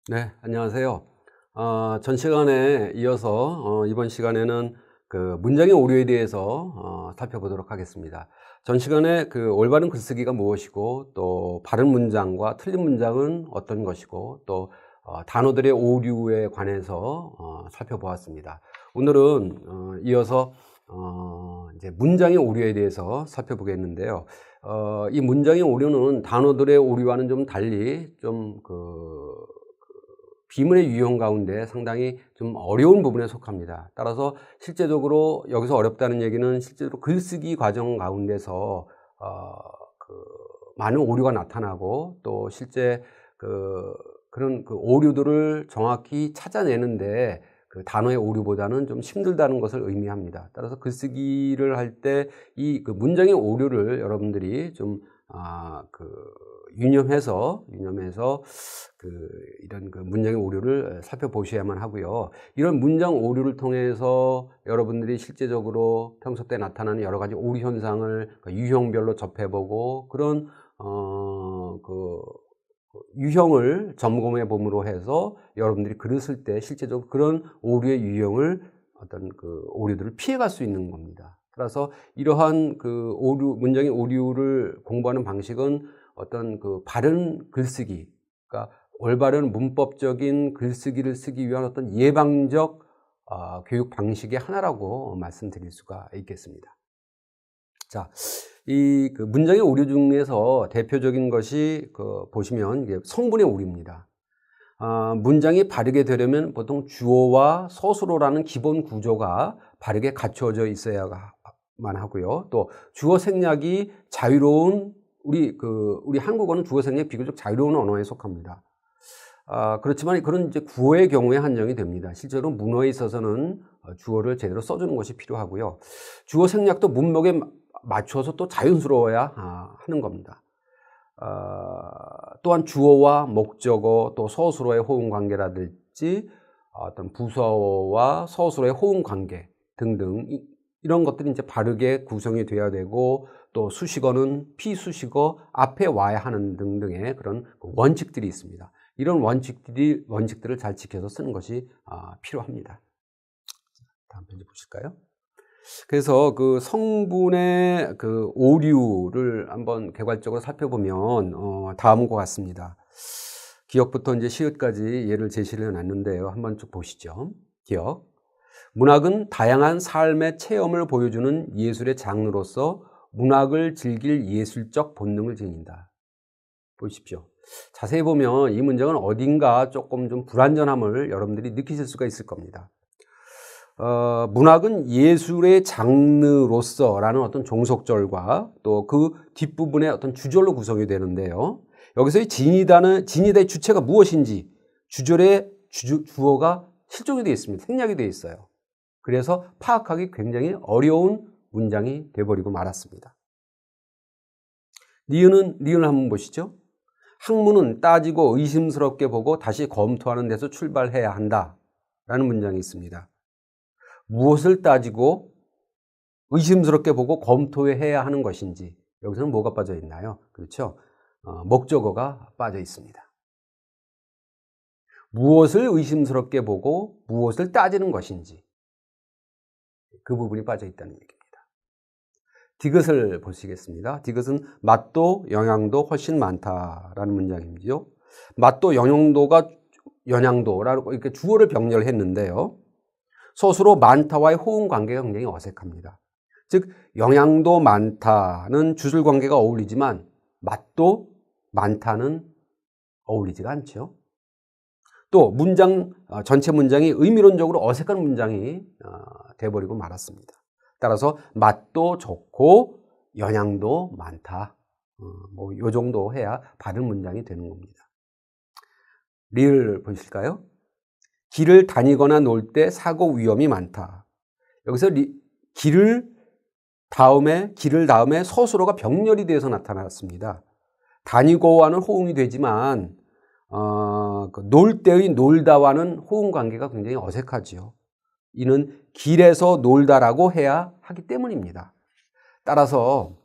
네, 안녕하세요. 전 시간에 이어서 이번 시간에는 그 문장의 오류에 대해서 살펴보도록 하겠습니다. 전 시간에 그 올바른 글쓰기가 무엇이고, 또 바른 문장과 틀린 문장은 어떤 것이고, 또 단어들의 오류에 관해서 살펴보았습니다. 오늘은 이어서 이제 문장의 오류에 대해서 살펴보겠는데요. 이 문장의 오류는 단어들의 오류와는 좀 달리 좀 비문의 유형 가운데 상당히 좀 어려운 부분에 속합니다. 따라서 실제적으로 여기서 어렵다는 얘기는 실제로 글쓰기 과정 가운데서 그 많은 오류가 나타나고, 또 실제 그런 오류들을 정확히 찾아내는데 그 단어의 오류보다는 좀 힘들다는 것을 의미합니다. 따라서 글쓰기를 할 때 이 문장의 오류를 여러분들이 좀 유념해서 이런 문장의 오류를 살펴보셔야만 하고요. 이런 문장 오류를 통해서 여러분들이 실제적으로 평소 때 나타나는 여러 가지 오류 현상을 유형별로 접해보고, 그런 유형을 점검해 봄으로 해서 여러분들이 글을 쓸 때 실제적으로 그런 오류의 유형을 어떤 오류들을 피해갈 수 있는 겁니다. 따라서 이러한 문장의 오류를 공부하는 방식은 어떤 바른 글쓰기, 그러니까 올바른 문법적인 글쓰기를 쓰기 위한 어떤 예방적 교육 방식의 하나라고 말씀드릴 수가 있겠습니다. 자, 이 문장의 오류 중에서 대표적인 것이 보시면 이게 성분의 오류입니다. 문장이 바르게 되려면 보통 주어와 서술어라는 기본 구조가 바르게 갖추어져 있어야만 하고요. 또 주어 생략이 자유로운 우리 한국어는 주어 생략이 비교적 자유로운 언어에 속합니다. 그렇지만 그런 이제 구어의 경우에 한정이 됩니다. 실제로 문어에 있어서는 주어를 제대로 써주는 것이 필요하고요. 주어 생략도 문맥에 맞춰서 또 자연스러워야 하는 겁니다. 또한 주어와 목적어, 또 서술어의 호응 관계라든지 어떤 부서와 서술어의 호응 관계 등등 이런 것들이 이제 바르게 구성이 돼야 되고, 또 수식어는 피수식어 앞에 와야 하는 등등의 그런 원칙들이 있습니다. 이런 원칙들을 잘 지켜서 쓰는 것이 필요합니다. 다음 페이지 보실까요? 그래서 성분의 오류를 한번 개괄적으로 살펴보면 다음과 같습니다. 기역부터 이제 시옷까지 예를 제시를 해놨는데요. 한번 쭉 보시죠. 기역. 문학은 다양한 삶의 체험을 보여주는 예술의 장르로서 문학을 즐길 예술적 본능을 지닌다. 보십시오. 자세히 보면 이 문장은 어딘가 조금 좀 불완전함을 여러분들이 느끼실 수가 있을 겁니다. 문학은 예술의 장르로서라는 어떤 종속절과 또 그 뒷부분의 어떤 주절로 구성이 되는데요. 여기서의 진이다의 주체가 무엇인지 주절의 주어가 실종이 되어 있습니다. 생략이 되어 있어요. 그래서 파악하기 굉장히 어려운 문장이 되어버리고 말았습니다. 니은을 한번 보시죠. 학문은 따지고 의심스럽게 보고 다시 검토하는 데서 출발해야 한다 라는 문장이 있습니다. 무엇을 따지고 의심스럽게 보고 검토해야 하는 것인지, 여기서는 뭐가 빠져 있나요? 그렇죠? 목적어가 빠져 있습니다. 무엇을 의심스럽게 보고 무엇을 따지는 것인지, 그 부분이 빠져 있다는 얘기입니다. 디귿을 보시겠습니다. 디귿은 맛도 영양도 훨씬 많다라는 문장이죠. 맛도 영양도라고 이렇게 주어를 병렬했는데요. 서술어 많다와의 호응 관계가 굉장히 어색합니다. 즉 영양도 많다는 주술 관계가 어울리지만 맛도 많다는 어울리지가 않죠. 또 전체 문장이 의미론적으로 어색한 문장이 돼버리고 말았습니다. 따라서 맛도 좋고 영양도 많다. 요 정도 해야 바른 문장이 되는 겁니다. 리을 보실까요? 길을 다니거나 놀 때 사고 위험이 많다. 여기서 길을 다음에 서술어가 병렬이 되어서 나타났습니다. 다니고와는 호응이 되지만 놀 때의 놀다와는 호응 관계가 굉장히 어색하지요. 이는 길에서 놀다라고 해야 하기 때문입니다. 따라서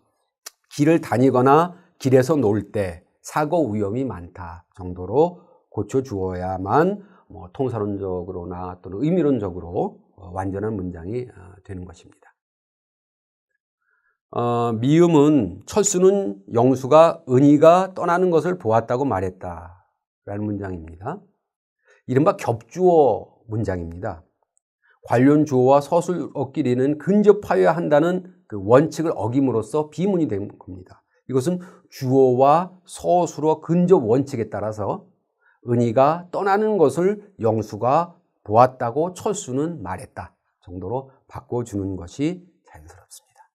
길을 다니거나 길에서 놀 때 사고 위험이 많다 정도로 고쳐주어야만 뭐 통사론적으로나 또는 의미론적으로 완전한 문장이 되는 것입니다. 미음은 철수는 영수가 은희가 떠나는 것을 보았다고 말했다 라는 문장입니다. 이른바 겹주어 문장입니다. 관련 주어와 서술어끼리는 근접하여야 한다는 그 원칙을 어김으로써 비문이 된 겁니다. 이것은 주어와 서술어 근접 원칙에 따라서 은희가 떠나는 것을 영수가 보았다고 철수는 말했다 정도로 바꿔주는 것이 자연스럽습니다.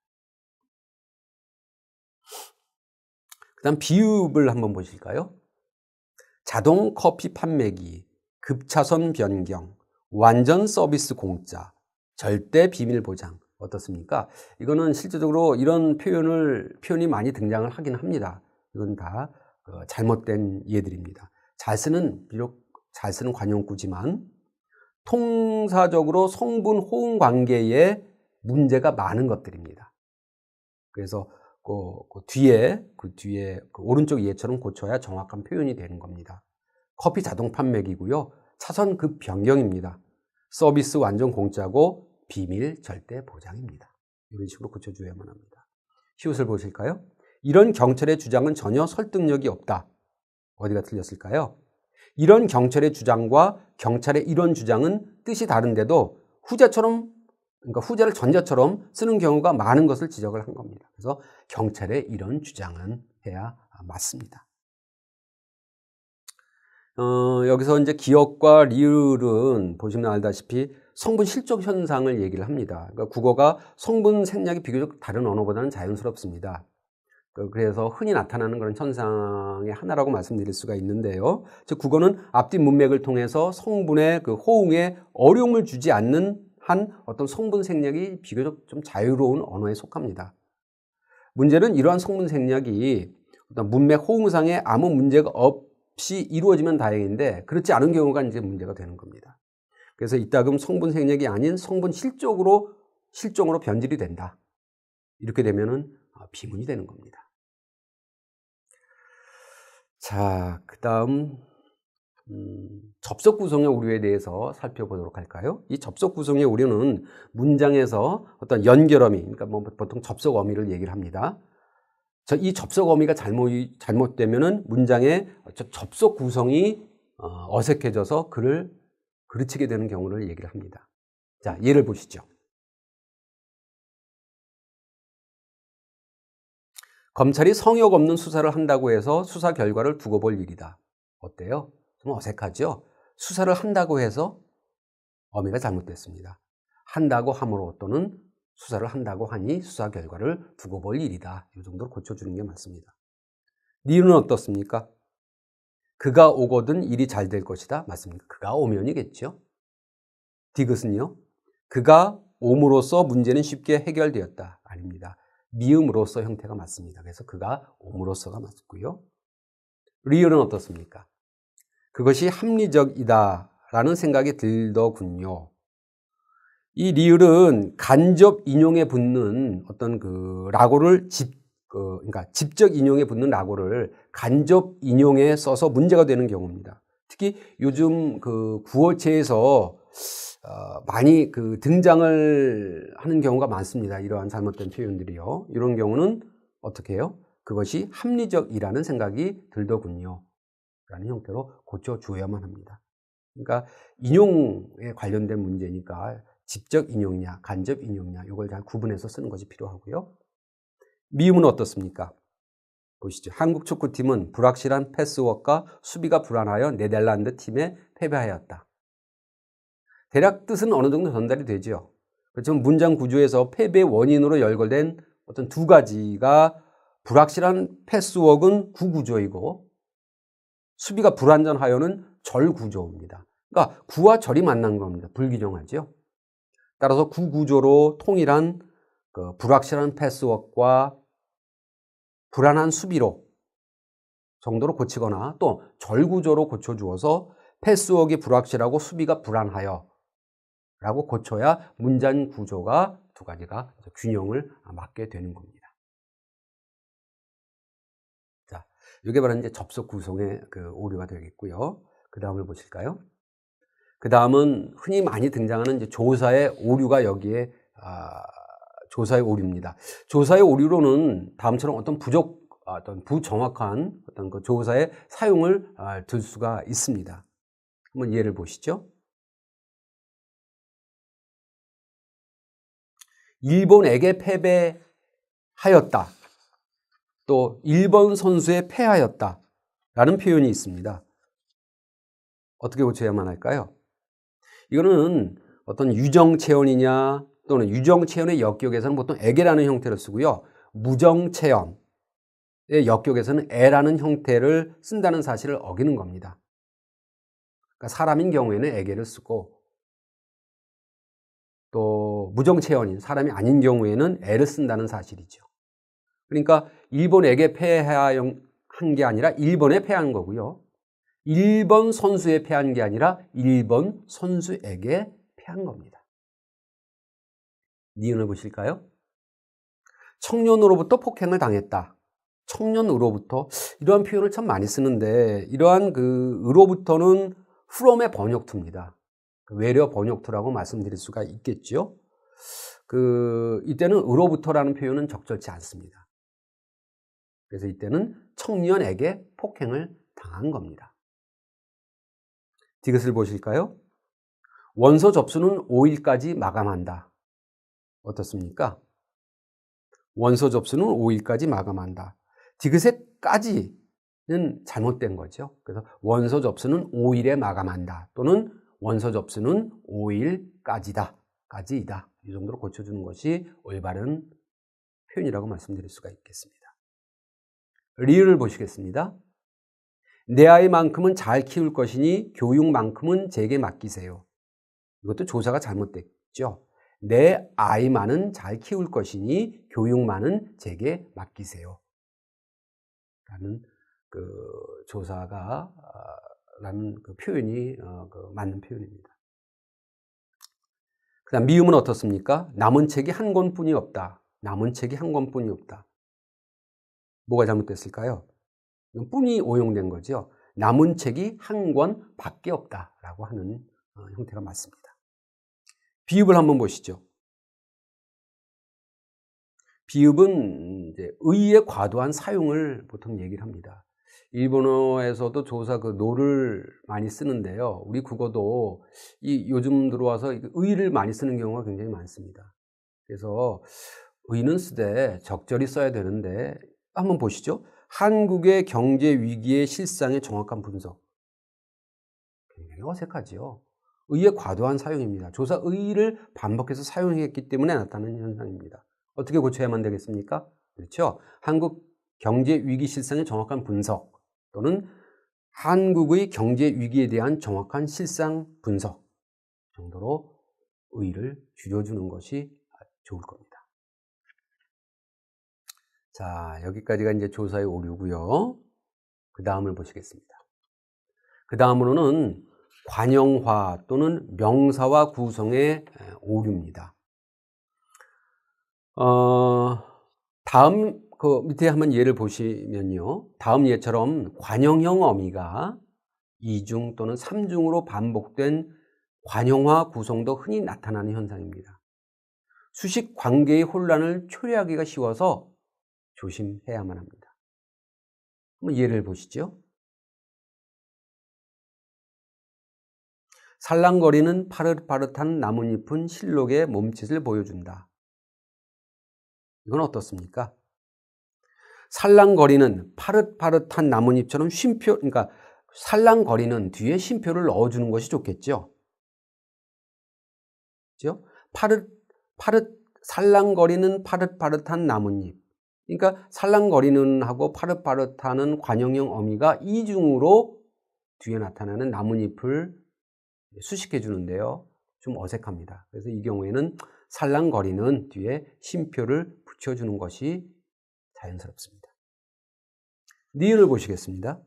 그 다음 비읍을 한번 보실까요? 자동 커피 판매기, 급차선 변경, 완전 서비스 공짜, 절대 비밀 보장. 어떻습니까? 이거는 실제적으로 이런 표현이 많이 등장을 하긴 합니다. 이건 다 잘못된 예들입니다. 비록 잘 쓰는 관용구지만 통사적으로 성분 호응 관계에 문제가 많은 것들입니다. 그래서 그 뒤에 그 오른쪽 예처럼 고쳐야 정확한 표현이 되는 겁니다. 커피 자동 판매기고요. 차선 급 변경입니다. 서비스 완전 공짜고 비밀 절대 보장입니다. 이런 식으로 고쳐줘야만 합니다. 시옷을 보실까요? 이런 경찰의 주장은 전혀 설득력이 없다. 어디가 틀렸을까요? 이런 경찰의 주장과 경찰의 이런 주장은 뜻이 다른데도 그러니까 후자를 전자처럼 쓰는 경우가 많은 것을 지적을 한 겁니다. 그래서 경찰의 이런 주장은 해야 맞습니다. 여기서 이제 기역과 리을은 보시면 알다시피 성분 실족 현상을 얘기를 합니다. 그러니까 국어가 성분 생략이 비교적 다른 언어보다는 자연스럽습니다. 그래서 흔히 나타나는 그런 현상의 하나라고 말씀드릴 수가 있는데요. 즉 국어는 앞뒤 문맥을 통해서 성분의 그 호응에 어려움을 주지 않는 한 어떤 성분 생략이 비교적 좀 자유로운 언어에 속합니다. 문제는 이러한 성분 생략이 어떤 문맥 호응상에 아무 문제가 없이 이루어지면 다행인데 그렇지 않은 경우가 이제 문제가 되는 겁니다. 그래서 이따금 성분 생략이 아닌 성분 실종으로 변질이 된다. 이렇게 되면은 비문이 되는 겁니다. 자, 그 다음 접속 구성의 오류에 대해서 살펴보도록 할까요? 이 접속 구성의 오류는 문장에서 어떤 연결어미, 그러니까 뭐 보통 접속 어미를 얘기를 합니다. 이 접속 어미가 잘못되면은 문장의 접속 구성이 어색해져서 글을 그르치게 되는 경우를 얘기를 합니다. 자, 예를 보시죠. 검찰이 성역 없는 수사를 한다고 해서 수사 결과를 두고 볼 일이다. 어때요? 좀 어색하죠? 수사를 한다고 해서 어미가 잘못됐습니다. 한다고 함으로 또는 수사를 한다고 하니 수사 결과를 두고 볼 일이다. 이 정도로 고쳐주는 게 맞습니다. 니은은 어떻습니까? 그가 오거든 일이 잘 될 것이다. 맞습니까? 그가 오면이겠죠. 디귿은요? 그가 옴으로써 문제는 쉽게 해결되었다. 아닙니다. 미음으로써 형태가 맞습니다. 그래서 그가 옴으로써가 맞고요. 리을은 어떻습니까? 그것이 합리적이다 라는 생각이 들더군요. 이 리을은 간접 인용에 붙는 어떤 그 라고를 그러니까 직접 인용에 붙는 라고를 간접 인용에 써서 문제가 되는 경우입니다. 특히 요즘 그 구어체에서 많이 그 등장을 하는 경우가 많습니다. 이러한 잘못된 표현들이요. 이런 경우는 어떻게 해요? 그것이 합리적이라는 생각이 들더군요. 라는 형태로 고쳐주어야만 합니다. 그러니까 인용에 관련된 문제니까 직접 인용이냐 간접 인용이냐 이걸 잘 구분해서 쓰는 것이 필요하고요. 미음은 어떻습니까? 보시죠. 한국 축구팀은 불확실한 패스워크와 수비가 불안하여 네덜란드 팀에 패배하였다. 대략 뜻은 어느 정도 전달이 되죠. 그렇지만 문장 구조에서 패배의 원인으로 연결된 어떤 두 가지가 불확실한 패스워크는 구구조이고 수비가 불완전하여는 절구조입니다. 그러니까 구와 절이 만난 겁니다. 불규정하죠. 따라서 구구조로 통일한 그 불확실한 패스워크와 불안한 수비로 정도로 고치거나 또 절구조로 고쳐주어서 패스워크가 불확실하고 수비가 불안하여 라고 고쳐야 문장 구조가 두 가지가 균형을 맞게 되는 겁니다. 자, 이게 바로 이제 접속 구성의 그 오류가 되겠고요. 그 다음을 보실까요? 그 다음은 흔히 많이 등장하는 이제 조사의 오류가 여기에 조사의 오류입니다. 조사의 오류로는 다음처럼 어떤 부정확한 어떤 그 조사의 사용을 들 수가 있습니다. 한번 예를 보시죠. 일본에게 패배하였다. 또 일본 선수에 패하였다. 라는 표현이 있습니다. 어떻게 고쳐야만 할까요? 이거는 어떤 유정체언이냐 또는 유정체언의 역격에서는 보통 에게라는 형태를 쓰고요. 무정체언의 역격에서는 에라는 형태를 쓴다는 사실을 어기는 겁니다. 그러니까 사람인 경우에는 에게를 쓰고 또 무정체언인 사람이 아닌 경우에는 에를 쓴다는 사실이죠. 그러니까 일본에게 패한 게 아니라 일본에 패한 거고요. 일본 선수에 패한 게 아니라 일본 선수에게 패한 겁니다. 니은을 보실까요? 청년으로부터 폭행을 당했다. 청년으로부터 이러한 표현을 참 많이 쓰는데 이러한 그 으로부터는 from의 번역투입니다. 외려 번역투라고 말씀드릴 수가 있겠죠. 이때는 으로부터라는 표현은 적절치 않습니다. 그래서 이때는 청년에게 폭행을 당한 겁니다. 디귿을 보실까요? 원서 접수는 5일까지 마감한다. 어떻습니까? 원서 접수는 5일까지 마감한다. 디귿의 까지는 잘못된 거죠. 그래서 원서 접수는 5일에 마감한다. 또는 원서 접수는 5일까지다. 까지이다. 이 정도로 고쳐주는 것이 올바른 표현이라고 말씀드릴 수가 있겠습니다. 리을을 보시겠습니다. 내 아이만큼은 잘 키울 것이니 교육만큼은 제게 맡기세요. 이것도 조사가 잘못됐죠. 내 아이만은 잘 키울 것이니 교육만은 제게 맡기세요. 라는 라는 표현이 맞는 표현입니다. 그 다음 미음은 어떻습니까? 남은 책이 한 권뿐이 없다. 남은 책이 한 권뿐이 없다. 뭐가 잘못됐을까요? 뿐이 오용된 거죠. 남은 책이 한 권밖에 없다라고 하는 형태가 맞습니다. 비읍을 한번 보시죠. 비읍은 이제 의의 과도한 사용을 보통 얘기를 합니다. 일본어에서도 조사 노를 많이 쓰는데요. 우리 국어도 요즘 들어와서 의를 많이 쓰는 경우가 굉장히 많습니다. 그래서 의는 쓰되 적절히 써야 되는데 한번 보시죠. 한국의 경제 위기의 실상의 정확한 분석. 굉장히 어색하지요. 의의 과도한 사용입니다. 조사 의를 반복해서 사용했기 때문에 나타나는 현상입니다. 어떻게 고쳐야만 되겠습니까? 그렇죠. 한국 경제 위기 실상의 정확한 분석 또는 한국의 경제 위기에 대한 정확한 실상 분석 정도로 의를 줄여주는 것이 좋을 겁니다. 자, 여기까지가 이제 조사의 오류고요. 그 다음을 보시겠습니다. 그 다음으로는 관형화 또는 명사화 구성의 오류입니다. 다음 밑에 한번 예를 보시면요. 다음 예처럼 관형형 어미가 2중 또는 3중으로 반복된 관형화 구성도 흔히 나타나는 현상입니다. 수식 관계의 혼란을 초래하기가 쉬워서 조심해야만 합니다. 한번 예를 보시죠. 살랑거리는 파릇파릇한 나뭇잎은 실록의 몸짓을 보여준다. 이건 어떻습니까? 살랑거리는 파릇파릇한 나뭇잎처럼 쉼표, 그러니까 살랑거리는 뒤에 쉼표를 넣어주는 것이 좋겠죠. 그렇죠? 살랑거리는 파릇파릇한 나뭇잎. 그러니까 살랑거리는 하고 파릇파릇하는 관형형 어미가 이중으로 뒤에 나타나는 나뭇잎을 수식해 주는데요. 좀 어색합니다. 그래서 이 경우에는 살랑거리는 뒤에 쉼표를 붙여주는 것이 자연스럽습니다. 니은을 보시겠습니다.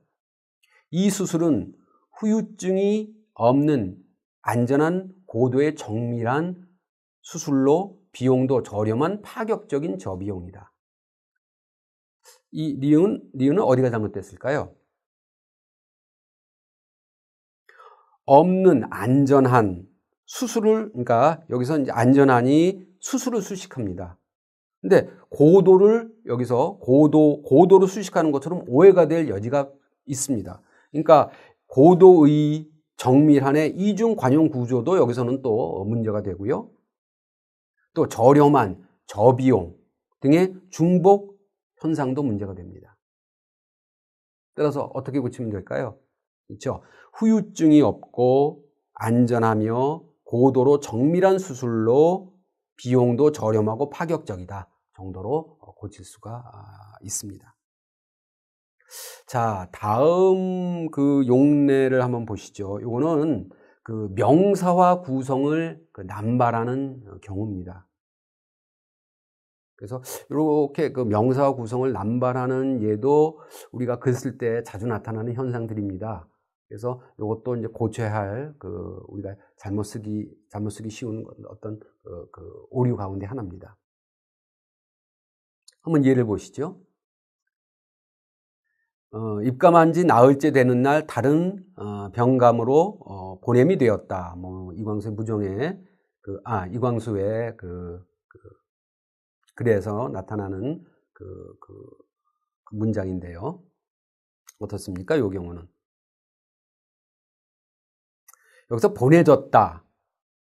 이 수술은 후유증이 없는 안전한 고도의 정밀한 수술로 비용도 저렴한 파격적인 저비용이다. 이 니은은 어디가 잘못됐을까요? 없는 안전한 수술을, 그러니까 여기서 이제 안전하니 수술을 수식합니다. 근데 고도를 여기서 고도로 수식하는 것처럼 오해가 될 여지가 있습니다. 그러니까 고도의 정밀한의 이중 관용 구조도 여기서는 또 문제가 되고요. 또 저렴한 저비용 등의 중복 현상도 문제가 됩니다. 따라서 어떻게 고치면 될까요? 그렇죠? 후유증이 없고 안전하며 고도로 정밀한 수술로 비용도 저렴하고 파격적이다 정도로 고칠 수가 있습니다. 자, 다음 그 용례를 한번 보시죠. 이거는 그 명사화 구성을 남발하는 경우입니다. 그래서 이렇게 그 명사화 구성을 남발하는 예도 우리가 글 쓸 때 자주 나타나는 현상들입니다. 그래서 이것도 이제 고쳐야 할 그 우리가 잘못 쓰기 쉬운 어떤 그 오류 가운데 하나입니다. 한번 예를 보시죠. 입감한 지 나흘째 되는 날 다른 병감으로 보냄이 되었다. 뭐 이광수의 무정에 이광수의 글에서 나타나는 그 문장인데요. 어떻습니까? 이 경우는 여기서 보내졌다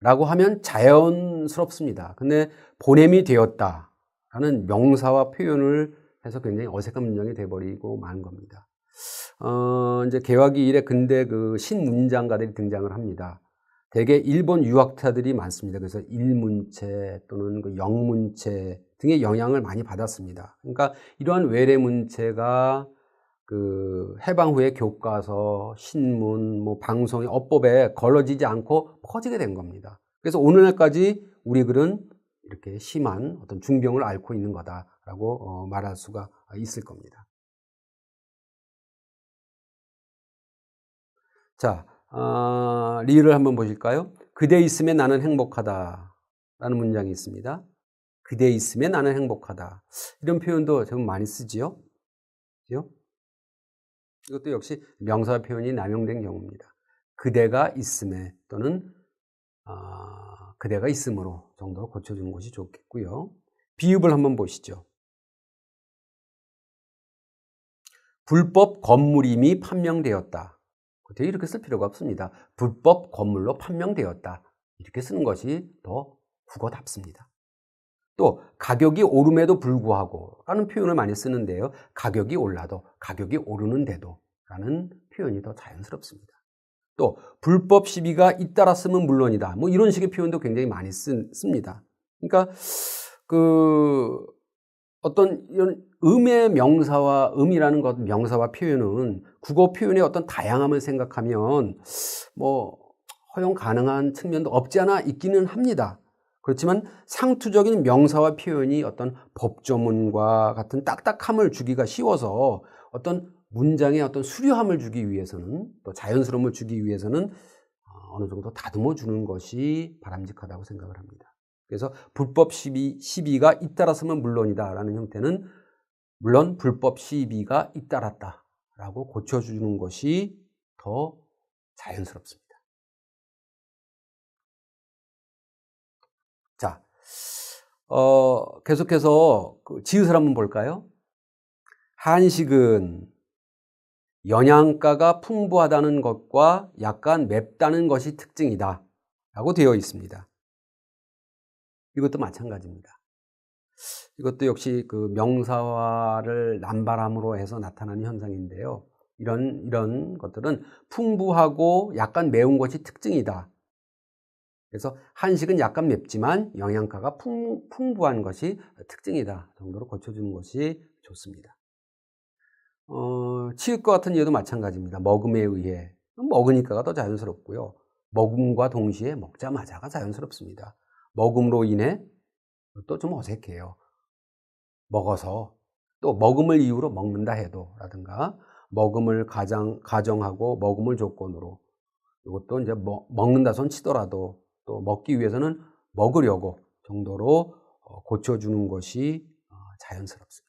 라고 하면 자연스럽습니다. 근데 보냄이 되었다 라는 명사와 표현을 해서 굉장히 어색한 문장이 돼버리고 마는 겁니다. 이제 개화기 이래 근대 그 신문장가들이 등장을 합니다. 대개 일본 유학자들이 많습니다. 그래서 일문체 또는 그 영문체 등의 영향을 많이 받았습니다. 그러니까 이러한 외래 문체가 그 해방 후에 교과서, 신문, 뭐 방송의 어법에 걸러지지 않고 퍼지게 된 겁니다. 그래서 오늘날까지 우리 글은 이렇게 심한 어떤 중병을 앓고 있는 거다라고 말할 수가 있을 겁니다. 자, 리를 한번 보실까요? 그대 있음에 나는 행복하다 라는 문장이 있습니다. 그대 있음에 나는 행복하다. 이런 표현도 좀 많이 쓰지요. 그죠? 이것도 역시 명사 표현이 남용된 경우입니다. 그대가 있음에 또는 그대가 있음으로 정도로 고쳐주는 것이 좋겠고요. 비읍을 한번 보시죠. 불법 건물임이 판명되었다. 되게 이렇게 쓸 필요가 없습니다. 불법 건물로 판명되었다. 이렇게 쓰는 것이 더 국어답습니다. 또 가격이 오름에도 불구하고 라는 표현을 많이 쓰는데요. 가격이 올라도 가격이 오르는데도 라는 표현이 더 자연스럽습니다. 또 불법 시비가 잇따랐으면 물론이다. 뭐 이런 식의 표현도 굉장히 많이 씁니다. 그러니까 그 어떤 이런 음의 명사와 음이라는 것 명사와 표현은 국어 표현의 어떤 다양함을 생각하면 뭐 허용 가능한 측면도 없지 않아 있기는 합니다. 그렇지만 상투적인 명사와 표현이 어떤 법조문과 같은 딱딱함을 주기가 쉬워서 어떤 문장에 어떤 수려함을 주기 위해서는 또 자연스러움을 주기 위해서는 어느 정도 다듬어 주는 것이 바람직하다고 생각을 합니다. 그래서 불법 시비가 잇따랐으면 물론이다 라는 형태는 물론 불법 시비가 잇따랐다 라고 고쳐주는 것이 더 자연스럽습니다. 자, 계속해서 그 지읒을 한번 볼까요? 한식은 영양가가 풍부하다는 것과 약간 맵다는 것이 특징이다 라고 되어 있습니다. 이것도 마찬가지입니다. 이것도 역시 그 명사화를 남발함으로 해서 나타나는 현상인데요. 이런 것들은 풍부하고 약간 매운 것이 특징이다. 그래서 한식은 약간 맵지만 영양가가 풍부한 것이 특징이다 정도로 고쳐주는 것이 좋습니다. 치읓과 같은 예도 마찬가지입니다. 먹음에 의해 먹으니까가 더 자연스럽고요. 먹음과 동시에 먹자마자가 자연스럽습니다. 먹음으로 인해 또 좀 어색해요. 먹어서 또 먹음을 이유로 먹는다 해도 라든가 먹음을 가정하고 먹음을 조건으로 이것도 이제 먹는다 손 치더라도 또 먹기 위해서는 먹으려고 정도로 고쳐주는 것이 자연스럽습니다.